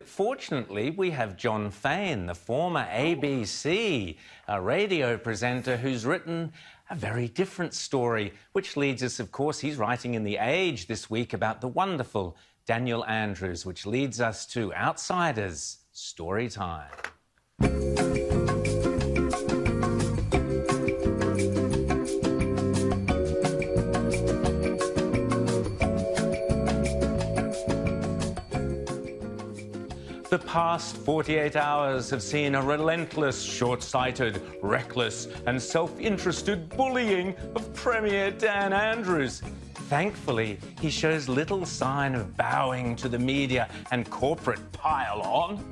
Fortunately, we have Jon Faine, the former ABC radio presenter who's written a very different story, which leads us, of course, he's writing in The Age this week about the wonderful Daniel Andrews, which leads us to Outsiders Story Time. The past 48 hours have seen a relentless, short-sighted, reckless and self-interested bullying of Premier Dan Andrews. Thankfully, he shows little sign of bowing to the media and corporate pile-on.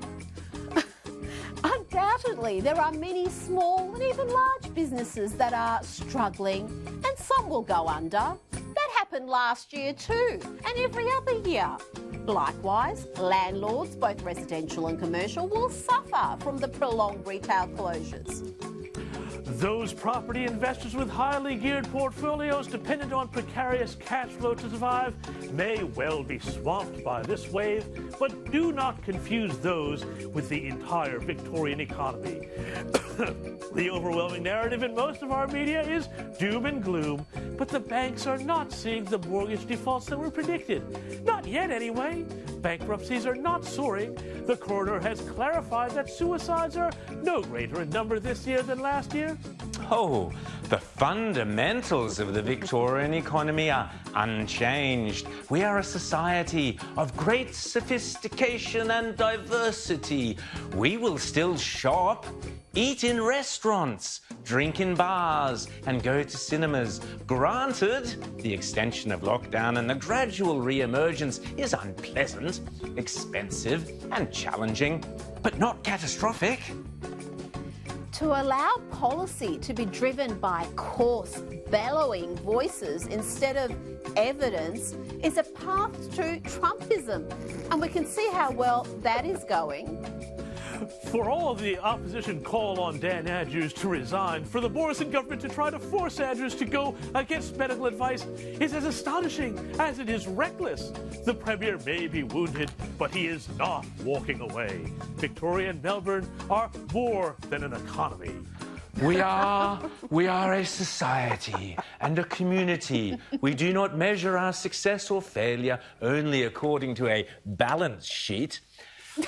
Undoubtedly, there are many small and even large businesses that are struggling, and some will go under. That happened last year too, and every other year. Likewise, landlords, both residential and commercial, will suffer from the prolonged retail closures. Those property investors with highly geared portfolios dependent on precarious cash flow to survive may well be swamped by this wave, but do not confuse those with the entire Victorian economy. The overwhelming narrative in most of our media is doom and gloom, but the banks are not seeing the mortgage defaults that were predicted. Not yet, anyway. Bankruptcies are not soaring. The coroner has clarified that suicides are no greater in number this year than last year. Oh, the fundamentals of the Victorian economy are unchanged. We are a society of great sophistication and diversity. We will still shop, eat in restaurants, drink in bars and go to cinemas. Granted, the extension of lockdown and the gradual re-emergence is unpleasant, expensive and challenging, but not catastrophic. To allow policy to be driven by coarse, bellowing voices instead of evidence is a path to Trumpism, and we can see how well that is going. For all of the opposition call on Dan Andrews to resign, for the Morrison government to try to force Andrews to go against medical advice is as astonishing as it is reckless. The Premier may be wounded, but he is not walking away. Victoria and Melbourne are more than an economy. We are a society and a community. We do not measure our success or failure only according to a balance sheet.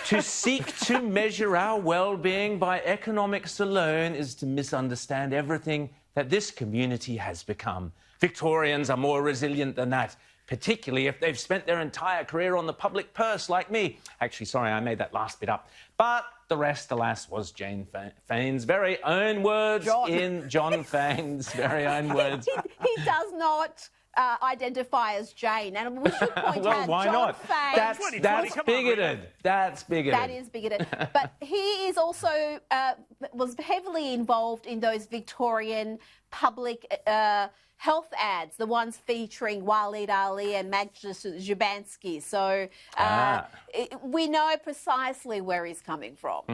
To seek to measure our well-being by economics alone is to misunderstand everything that this community has become. Victorians are more resilient than that, particularly if they've spent their entire career on the public purse like me. Actually, sorry, I made that last bit up. But the rest, alas, was Jon Faine's very own words in Jon Faine's very own words. He does not identify as Jane, and we should point well, out why Jon not? Faine. That's bigoted. That's bigoted. That is bigoted. But he is also was heavily involved in those Victorian public health ads, the ones featuring Waleed Ali and Magnus Zubanski. So we know precisely where he's coming from.